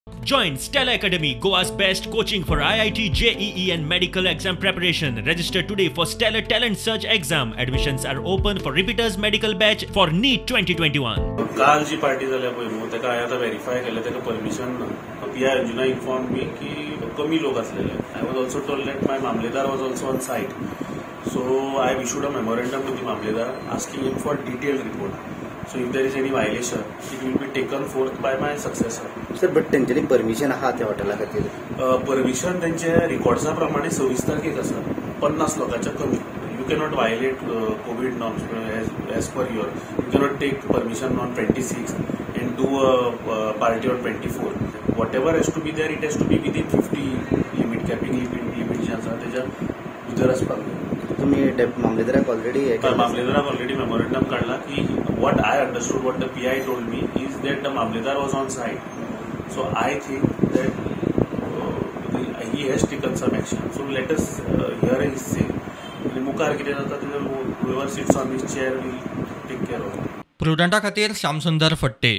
Join Stella Academy, Goa's best coaching for IIT, JEE and medical exam preparation. Register today for Stellar Talent Search exam. Admissions are open for repeaters medical batch for NEET 2021. काल जी party जाल्या पळय न्हू तेका हांवें आतां verify केलें तेका permission ना. PI अंजुना इन्फॉर्म मी की कमी लोक आसलेले. I was also told that my Mamledar was also on site. So I have issued a memorandum to the Mamledar asking him for detailed report. So if there is any violation, it will be taken forth by my successor. Sir but तेंच्यानी permission आहा त्या हॉटेला खातीर? Permission त्यांचे रिकॉर्ड्सा प्रमाणे 26 तारखेक आसा 50 लोकांच्या कमी. You cannot violate COVID norms as per your. You cannot take permission on 26 and do a party on 24. Whatever has to be there, it has to be within 50 limit, capping limit जे आसा तेच्या भितर आसपाक जाय. तुम्ही मामलेदाराक already memorandum काढला की what I understood, what the PI told me is that the Mamledar was on site. So I think that he has taken some action. So let us hear his say. मुखार कितें जाता तें whoever sits on his chair will take care of it. प्रुडंटा खातीर श्यामसुंदर फडते.